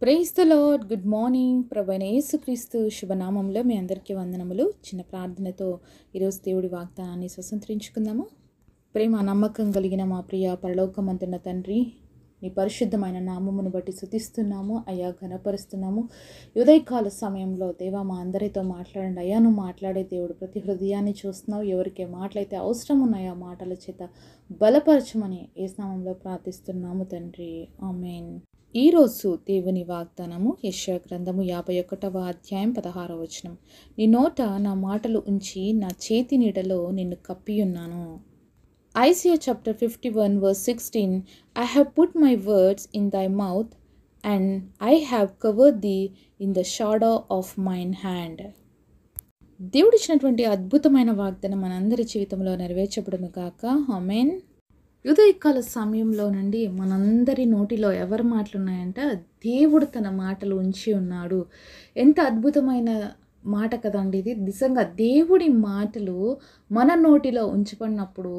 Praise the Lord. Good morning. ప్రభువైన యేసుక్రీస్తు శుభనామంలో మీ అందరికీ వందనములు. చిన్న ప్రార్థనతో ఈరోజు దేవుడి వాగ్దానాన్ని స్వతంత్రించుకుందాము. ప్రేమ నమ్మకం కలిగిన మా ప్రియ పరలోకమందున్న తండ్రి, నీ పరిశుద్ధమైన నామమును బట్టి స్తుతిస్తున్నాము అయ్యా, ఘనపరుస్తున్నాము. ఉదయకాల సమయంలో దేవా మా అందరితో మాట్లాడండి అయ్యా. నువ్వు మాట్లాడే దేవుడు, ప్రతి హృదయాన్ని చూస్తున్నావు. ఎవరికి మాటలైతే అవసరం ఉన్నాయో ఆ మాటల చేత బలపరచమని యేసు నామములో ప్రార్థిస్తున్నాము తండ్రి, ఆమేన్. ఈరోజు దేవుని వాగ్దానము యెషయా గ్రంథము 51వ అధ్యాయం 16వ వచనం. నీ నోట నా మాటలు ఉంచి నా చేతి నీడలో నిన్ను కప్పియున్నాను. Isaiah chapter 51 verse 16. I have put my words in thy mouth and I have covered thee in the shadow of mine hand. దేవుడిచ్చినటువంటి అద్భుతమైన వాగ్దానం మనందరి జీవితంలో నెరవేర్చబడును గాక, ఆమేన్. ఉదయకాల సమయంలో నుండి మనందరి నోటిలో ఎవరి మాటలు ఉన్నాయంటే దేవుడు తన మాటలు ఉంచి ఉన్నాడు. ఎంత అద్భుతమైన మాట కదండి ఇది. నిజంగా దేవుడి మాటలు మన నోటిలో ఉంచబడినప్పుడు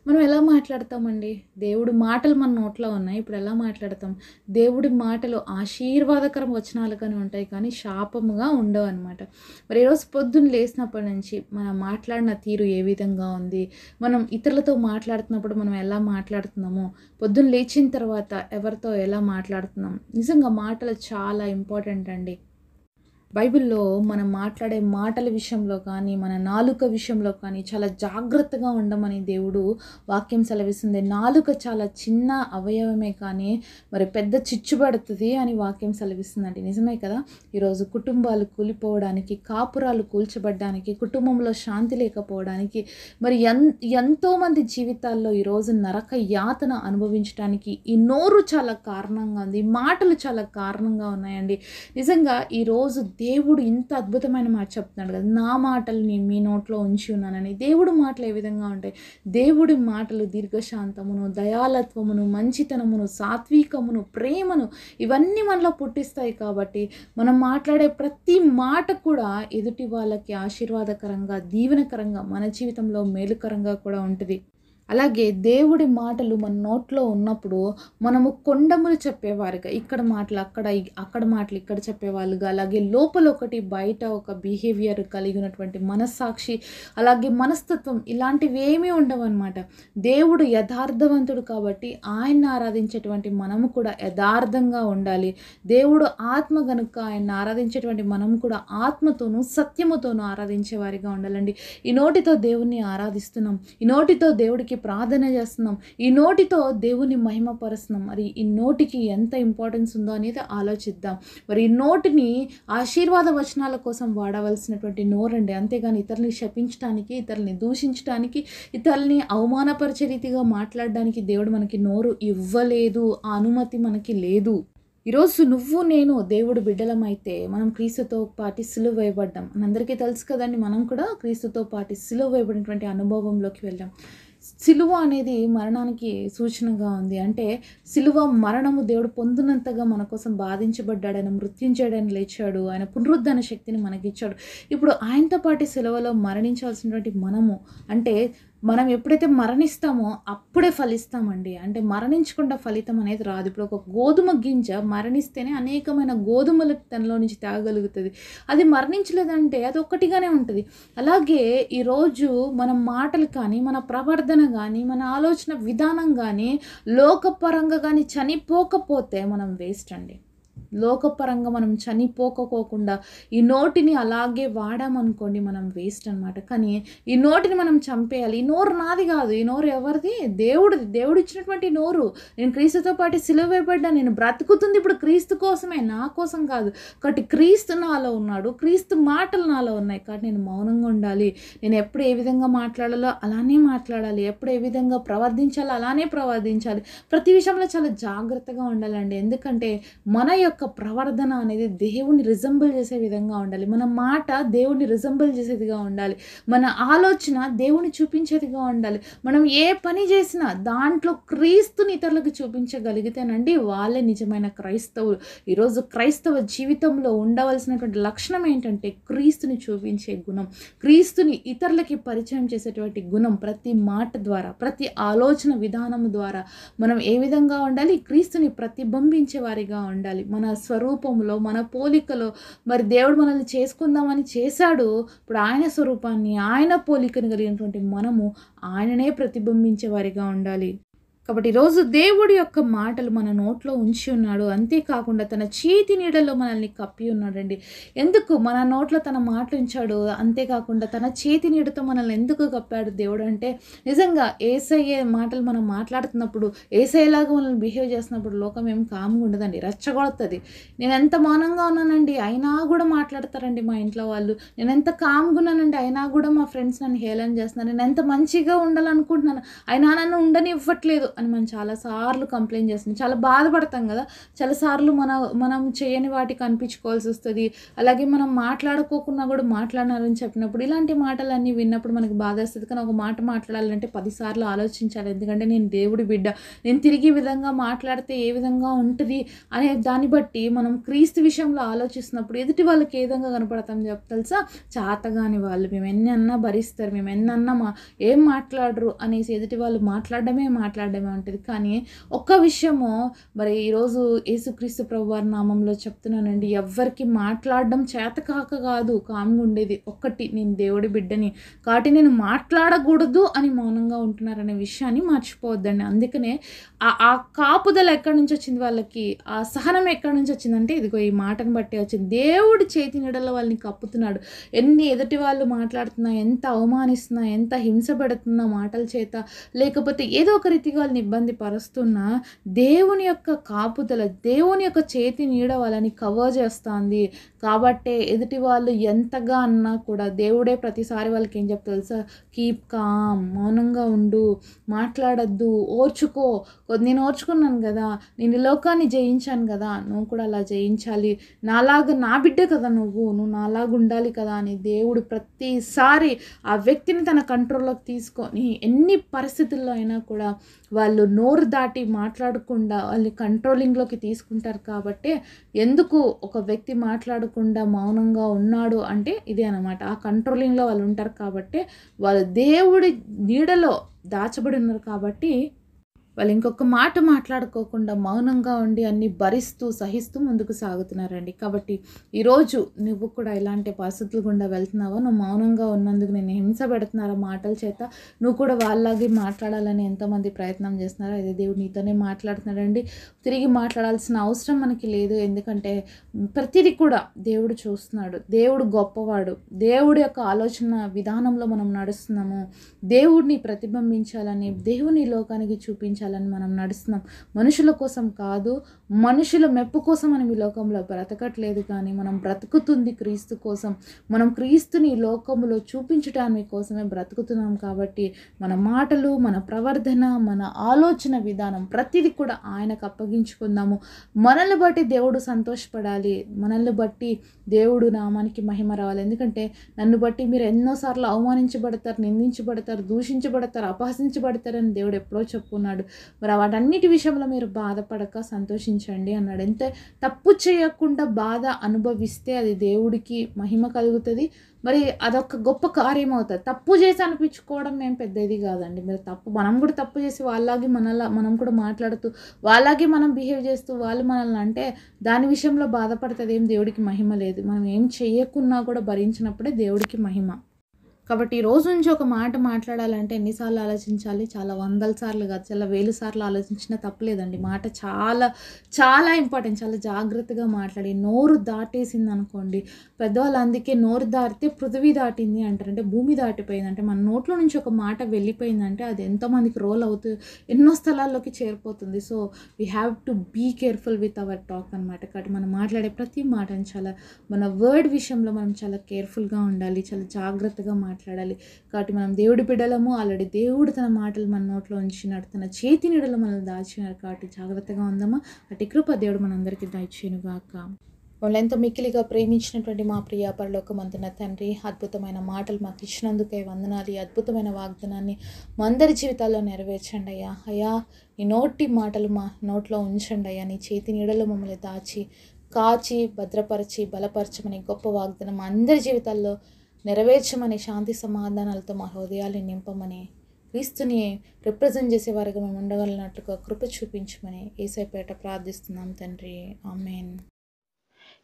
మనం ఎలా మాట్లాడతామండి? దేవుడి మాటలు మన నోట్లో ఉన్నాయి, ఇప్పుడు ఎలా మాట్లాడతాం? దేవుడి మాటలు ఆశీర్వాదకరం వచనాలుగానే ఉంటాయి, కానీ శాపముగా ఉండవు అనమాట. మరి ఈరోజు పొద్దున్న లేచినప్పటి నుంచి మనం మాట్లాడిన తీరు ఏ విధంగా ఉంది, మనం ఇతరులతో మాట్లాడుతున్నప్పుడు మనం ఎలా మాట్లాడుతున్నాము, పొద్దున్న లేచిన తర్వాత ఎవరితో ఎలా మాట్లాడుతున్నాం, నిజంగా మాటలు చాలా ఇంపార్టెంట్ అండి. బైబిల్లో మనం మాట్లాడే మాటల విషయంలో కానీ, మన నాలుక విషయంలో కానీ చాలా జాగ్రత్తగా ఉండమని దేవుడు వాక్యం సెలవిస్తుంది. నాలుక చాలా చిన్న అవయవమే కానీ మరి పెద్ద చిచ్చు పడుతుంది అని వాక్యం సెలవిస్తుందండి. నిజమే కదా. ఈరోజు కుటుంబాలు కూలిపోవడానికి, కాపురాలు కూల్చబడ్డానికి, కుటుంబంలో శాంతి లేకపోవడానికి, మరి ఎంతోమంది జీవితాల్లో ఈరోజు నరక యాతన అనుభవించడానికి ఈ నోరు చాలా కారణంగా ఉంది, ఈ మాటలు చాలా కారణంగా ఉన్నాయండి. నిజంగా ఈరోజు దేవుడు ఇంత అద్భుతమైన మాట చెప్తున్నాడు కదా, నా మాటలు మీ నోట్లో ఉంచి ఉన్నానని. దేవుడి మాటలు ఏ విధంగా ఉంటాయి? దేవుడి మాటలు దీర్ఘశాంతమును, దయాలత్వమును, మంచితనమును, సాత్వికమును, ప్రేమను ఇవన్నీ మనలో పుట్టిస్తాయి. కాబట్టి మనం మాట్లాడే ప్రతి మాట కూడా ఎదుటి వాళ్ళకి ఆశీర్వాదకరంగా, దీవెనకరంగా, మన జీవితంలో మేలుకరంగా కూడా ఉంటుంది. అలాగే దేవుడి మాటలు మన నోట్లో ఉన్నప్పుడు మనము కొండములు చెప్పేవారుగా, ఇక్కడ మాటలు అక్కడ మాటలు ఇక్కడ చెప్పేవాళ్ళుగా, అలాగే లోపల ఒకటి బయట ఒక బిహేవియర్ కలిగి ఉన్నటువంటి మనస్సాక్షి, అలాగే మనస్తత్వం, ఇలాంటివి ఏమీ ఉండవు అనమాట. దేవుడు యథార్థవంతుడు కాబట్టి ఆయన్ని ఆరాధించేటువంటి మనము కూడా యథార్థంగా ఉండాలి. దేవుడు ఆత్మ గనుక ఆయన్ని ఆరాధించేటువంటి మనము కూడా ఆత్మతోనూ సత్యముతోనూ ఆరాధించేవారిగా ఉండాలండి. ఈ నోటితో దేవుణ్ణి ఆరాధిస్తున్నాం, ఈ నోటితో దేవుడికి ప్రార్థన చేస్తున్నాం, ఈ నోటితో దేవుని మహిమపరుస్తున్నాం. మరి ఈ నోటికి ఎంత ఇంపార్టెన్స్ ఉందో అనేది ఆలోచిద్దాం. మరి ఈ నోటిని ఆశీర్వాద వచనాల కోసం వాడవలసినటువంటి నోరండి, అంతేగాని ఇతరుల్ని శపించడానికి, ఇతరుల్ని దూషించడానికి, ఇతరుల్ని అవమానపరిచే రీతిగా మాట్లాడడానికి దేవుడు మనకి నోరు ఇవ్వలేదు, ఆ అనుమతి మనకి లేదు. ఈరోజు నువ్వు నేను దేవుడు బిడ్డలమైతే మనం క్రీస్తుతో పాటి సిలువ వేయబడ్డాం. మనందరికీ తెలుసు కదండి, మనం కూడా క్రీస్తుతో పాటి సిలువ వేయబడినటువంటి అనుభవంలోకి వెళ్ళాం. సిలువ అనేది మరణానికి సూచనగా ఉంది. అంటే సిలువ మరణము దేవుడు పొందినంతగా మన కోసం బాధించబడ్డాడు, ఆయన మృత్యుంజయుడని లేచాడు, ఆయన పునరుద్ధరణ శక్తిని మనకిచ్చాడు. ఇప్పుడు ఆయనతో పాటు సిలువలో మరణించాల్సినటువంటి మనము, అంటే మనం ఎప్పుడైతే మరణిస్తామో అప్పుడే ఫలిస్తామండి. అంటే మరణించకుండా ఫలితం అనేది రాదు. ఇప్పుడు ఒక గోధుమ గింజ మరణిస్తేనే అనేకమైన గోధుమలు తనలో నుంచి తాగలుగుతుంది. అది మరణించలేదంటే అది ఒక్కటిగానే ఉంటుంది. అలాగే ఈరోజు మన మాటలు కానీ, మన ప్రవర్తన కానీ, మన ఆలోచన విధానం కానీ లోకపరంగా కానీ చనిపోకపోతే మనం వేస్ట్ అండి. లోకపరంగా మనం చనిపోకపోకుండా ఈ నోటిని అలాగే వాడామనుకోండి, మనం వేస్ట్ అనమాట. కానీ ఈ నోటిని మనం చంపేయాలి. ఈ నోరు నాది కాదు, ఈ నోరు ఎవరిది? దేవుడిది. దేవుడు ఇచ్చినటువంటి నోరు. నేను క్రీస్తుతో పాటు సిలువ వేయబడ్డా, నేను బ్రతుకుతుంది ఇప్పుడు క్రీస్తు కోసమే, నా కోసం కాదు. కాబట్టి క్రీస్తు నాలో ఉన్నాడు, క్రీస్తు మాటలు నాలో ఉన్నాయి. కాబట్టి నేను మౌనంగా ఉండాలి. నేను ఎప్పుడు ఏ విధంగా మాట్లాడాలో అలానే మాట్లాడాలి, ఎప్పుడు ఏ విధంగా ప్రవర్తించాలో అలానే ప్రవర్తించాలి. ప్రతి విషయంలో చాలా జాగ్రత్తగా ఉండాలండి. ఎందుకంటే మన యొక్క ప్రవర్తన అనేది దేవుని రిజంబుల్ చేసే విధంగా ఉండాలి. మన మాట దేవుని రిజంబుల్ చేసేదిగా ఉండాలి. మన ఆలోచన దేవుని చూపించేదిగా ఉండాలి. మనం ఏ పని చేసినా దాంట్లో క్రీస్తుని ఇతరులకు చూపించగలిగితేనండి వాళ్ళే నిజమైన క్రైస్తవులు. ఈరోజు క్రైస్తవ జీవితంలో ఉండవలసినటువంటి లక్షణం ఏంటంటే క్రీస్తుని చూపించే గుణం, క్రీస్తుని ఇతరులకి పరిచయం చేసేటువంటి గుణం. ప్రతి మాట ద్వారా, ప్రతి ఆలోచన విధానం ద్వారా మనం ఏ విధంగా ఉండాలి? క్రీస్తుని ప్రతిబింబించే వారిగా ఉండాలి. మన స్వరూపంలో మన పోలికలో మరి దేవుడు మనల్ని చేసుకుందామని చేశాడు. ఇప్పుడు ఆయన స్వరూపాన్ని ఆయన పోలికను కలిగినటువంటి మనము ఆయననే ప్రతిబింబించే వారిగా ఉండాలి. కాబట్టి ఈరోజు దేవుడి యొక్క మాటలు మన నోట్లో ఉంచి ఉన్నాడు. అంతేకాకుండా తన చేతి నీడలో మనల్ని కప్పి ఉన్నాడండి. ఎందుకు మన నోట్లో తన మాటలు ఉంచాడు, అంతేకాకుండా తన చేతి నీడతో మనల్ని ఎందుకు కప్పాడు దేవుడు అంటే, నిజంగా యేసయ్య మాటలు మనం మాట్లాడుతున్నప్పుడు, యేసయ్యలాగా మనల్ని బిహేవ్ చేస్తున్నప్పుడు లోకం ఏం కామ్గా ఉండదండి, రెచ్చగొడుతుంది. నేను ఎంత మౌనంగా ఉన్నానండి అయినా కూడా మాట్లాడతారండి మా ఇంట్లో వాళ్ళు. నేను ఎంత కామ్గా ఉన్నానండి అయినా కూడా మా ఫ్రెండ్స్ నన్ను హేళన చేస్తున్నారు. నేను ఎంత మంచిగా ఉండాలనుకుంటున్నాను అయినా నన్ను ఉండనివ్వట్లేదు అని మనం చాలాసార్లు కంప్లైంట్ చేస్తున్నాం. చాలా బాధపడతాం కదా. చాలాసార్లు మనం చేయని వాటికి అనిపించుకోవాల్సి వస్తుంది. అలాగే మనం మాట్లాడుకోకుండా కూడా మాట్లాడినారని చెప్పినప్పుడు ఇలాంటి మాటలన్నీ విన్నప్పుడు మనకు బాధ వస్తుంది. కానీ ఒక మాట మాట్లాడాలంటే 10 సార్లు ఆలోచించాలి. ఎందుకంటే నేను దేవుడి బిడ్డ, నేను తిరిగి విధంగా మాట్లాడితే ఏ విధంగా ఉంటుంది అనే దాన్ని బట్టి మనం క్రీస్తు విషయంలో ఆలోచిస్తున్నప్పుడు ఎదుటి వాళ్ళకి ఏ విధంగా కనపడతాం తెలుసా? చాతగాని వాళ్ళు, మేము ఎన్ని అన్నా భరిస్తారు, మేము ఎన్నన్నా ఏం మాట్లాడరు అనేసి ఎదుటి వాళ్ళు మాట్లాడడమే ఉంటుంది. కానీ ఒక్క విషయము మరి ఈరోజు యేసుక్రీస్తు ప్రభువారి నామంలో చెప్తున్నానండి, ఎవ్వరికి మాట్లాడడం చేతకాక కాదు కామ్గా ఉండేది. ఒక్కటి, నేను దేవుడి బిడ్డని కాబట్టి నేను మాట్లాడకూడదు అని మౌనంగా ఉంటున్నారనే విషయాన్ని మర్చిపోవద్దండి. అందుకనే ఆ కాపుదల ఎక్కడి నుంచి వచ్చింది వాళ్ళకి, ఆ సహనం ఎక్కడి నుంచి వచ్చిందంటే ఇదిగో ఈ మాటను బట్టే వచ్చింది. దేవుడి చేతి నీడలో వాళ్ళని కప్పుతున్నాడు. ఎన్ని ఎదుటి వాళ్ళు మాట్లాడుతున్నా, ఎంత అవమానిస్తున్నా, ఎంత హింస పెడుతున్నా మాటల చేత, లేకపోతే ఏదో ఒక రీతిగా వాళ్ళని ఇబ్బంది పరుస్తున్నా, దేవుని యొక్క కాపుదల, దేవుని యొక్క చేతి నీడ వాళ్ళని కవర్ చేస్తుంది. కాబట్టే ఎదుటి వాళ్ళు ఎంతగా అన్నా కూడా దేవుడే ప్రతిసారి వాళ్ళకి ఏం చెప్తా తెలుసా? కీప్ కామ్, మౌనంగా ఉండు, మాట్లాడద్దు, ఓర్చుకో. నేను ఓర్చుకున్నాను కదా, నేను ఈ లోకాన్ని జయించాను కదా, నువ్వు కూడా అలా జయించాలి, నాలాగా నా బిడ్డ కదా నువ్వు నాలాగా ఉండాలి కదా అని దేవుడు ప్రతిసారి ఆ వ్యక్తిని తన కంట్రోల్లోకి తీసుకొని ఎన్ని పరిస్థితుల్లో అయినా కూడా వాళ్ళు నోరు దాటి మాట్లాడకుండా వాళ్ళని కంట్రోలింగ్లోకి తీసుకుంటారు. కాబట్టి ఎందుకు ఒక వ్యక్తి మాట్లాడకుండా మౌనంగా ఉన్నాడు అంటే ఇదే అన్నమాట. ఆ కంట్రోలింగ్లో వాళ్ళు ఉంటారు కాబట్టి, వాళ్ళు దేవుడి నీడలో దాచబడి ఉన్నారు కాబట్టి వాళ్ళు ఇంకొక మాట మాట్లాడుకోకుండా మౌనంగా ఉండి అన్ని భరిస్తూ సహిస్తూ ముందుకు సాగుతున్నారండి. కాబట్టి ఈరోజు నువ్వు కూడా ఇలాంటి పరిస్థితులు గుండా వెళ్తున్నావా? నువ్వు మౌనంగా ఉన్నందుకు నేను హింస పెడుతున్నారా మాటల చేత? నువ్వు కూడా వాళ్ళలాగే మాట్లాడాలని ఎంతోమంది ప్రయత్నం చేస్తున్నారో, అదే దేవుడు నీతోనే మాట్లాడుతున్నాడండి. తిరిగి మాట్లాడాల్సిన అవసరం మనకి లేదు. ఎందుకంటే ప్రతిదీ కూడా దేవుడు చూస్తున్నాడు. దేవుడు గొప్పవాడు. దేవుడి యొక్క ఆలోచన విధానంలో మనం నడుస్తున్నాము. దేవుడిని ప్రతిబింబించాలని, దేవుని లోకానికి చూపించాలని మనం నడుస్తున్నాం. మనుషుల కోసం కాదు, మనుషుల మెప్పు కోసం మనం ఈ లోకంలో బ్రతకట్లేదు. కానీ మనం బ్రతుకుతుంది క్రీస్తు కోసం. మనం క్రీస్తుని ఈ లోకంలో చూపించడానికి కోసమే బ్రతుకుతున్నాం. కాబట్టి మన మాటలు, మన ప్రవర్తన, మన ఆలోచన విధానం ప్రతిదీ కూడా ఆయనకు అప్పగించుకుందాము. మనల్ని బట్టి దేవుడు సంతోషపడాలి. మనల్ని బట్టి దేవుడు నామానికి మహిమ రావాలి. ఎందుకంటే నన్ను బట్టి మీరు ఎన్నోసార్లు అవమానించబడతారు, నిందించబడతారు, దూషించబడతారు, అపహసించబడతారని దేవుడు ఎప్పుడో చెప్పున్నాడు. మరి వాటన్నిటి విషయంలో మీరు బాధపడక సంతోషించండి అన్నాడు. ఎంత తప్పు చేయకుండా బాధ అనుభవిస్తే అది దేవుడికి మహిమ కలుగుతుంది. మరి అదొక గొప్ప కార్యం అవుతుంది. తప్పు చేసి అనిపించుకోవడం ఏం పెద్ద ఇది కాదండి. మీరు మనం కూడా తప్పు చేసి వాళ్ళలాగే మనం కూడా మాట్లాడుతూ వాళ్ళలాగే మనం బిహేవ్ చేస్తూ వాళ్ళు మనల్ని అంటే దాని విషయంలో బాధపడుతుంది ఏం దేవుడికి మహిమ లేదు. మనం ఏం చేయకున్నా కూడా భరించినప్పుడే దేవుడికి మహిమ. కాబట్టి ఈ రోజు నుంచి ఒక మాట మాట్లాడాలంటే ఎన్నిసార్లు ఆలోచించాలి? చాలా వందల సార్లు కాదు, చాలా వేలు సార్లు ఆలోచించినా తప్పలేదండి. మాట చాలా చాలా ఇంపార్టెంట్. చాలా జాగ్రత్తగా మాట్లాడి, నోరు దాటేసింది అనుకోండి, పెద్దవాళ్ళు అందుకే నోరు దాటితే పృథివీ దాటింది అంటారు. అంటే భూమి దాటిపోయింది. అంటే మన నోట్లో నుంచి ఒక మాట వెళ్ళిపోయిందంటే అది ఎంతోమందికి రోల్ అవుతూ ఎన్నో స్థలాల్లోకి చేరిపోతుంది. So we have to be careful with our talk అనమాట. కాబట్టి మనం మాట్లాడే ప్రతి మాటను చాలా మన వర్డ్ విషయంలో మనం చాలా కేర్ఫుల్గా ఉండాలి, చాలా జాగ్రత్తగా మాట్లాడాలి. కాబట్టి మనం దేవుడి బిడ్డలము. ఆల్రెడీ దేవుడు తన మాటలు మన నోట్లో ఉంచినాడు, తన చేతి నీడలో మనల్ని దాచినారు. కాబట్టి జాగ్రత్తగా ఉందామా? అటు కృప దేవుడు మనందరికీ దయచేయునుగాక. వాళ్ళెంతో మిక్కిలిగా ప్రేమించినటువంటి మా ప్రియ పరలోకమందున తండ్రి, అద్భుతమైన మాటలు మాకు ఇచ్చినందుకే వందనాలు. అద్భుతమైన వాగ్దానాన్ని మా అందరి జీవితాల్లో నెరవేర్చండి అయ్యా. అయ్యా, నీ నోటి మాటలు మా నోట్లో ఉంచండి అయ్యా. నీ చేతి నీడలో మమ్మల్ని దాచి కాచి భద్రపరిచి బలపరచమని గొప్ప వాగ్దానం మా అందరి జీవితాల్లో నెరవేర్చమని, శాంతి సమాధానాలతో మా హృదయాన్ని నింపమని, క్రీస్తుని రిప్రజెంట్ చేసేవారుగా మేము ఉండగలిగినట్లుగా కృప చూపించమని యేసయ్య పేరట ప్రార్థిస్తున్నాం తండ్రి. ఆమేన్.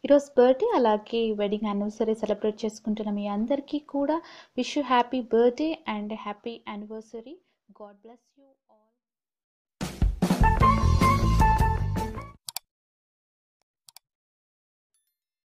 ఈరోజు బర్త్డే అలాగే వెడ్డింగ్ యానివర్సరీ సెలబ్రేట్ చేసుకుంటున్న మీ అందరికీ కూడా wish you happy birthday and happy anniversary. God bless you all.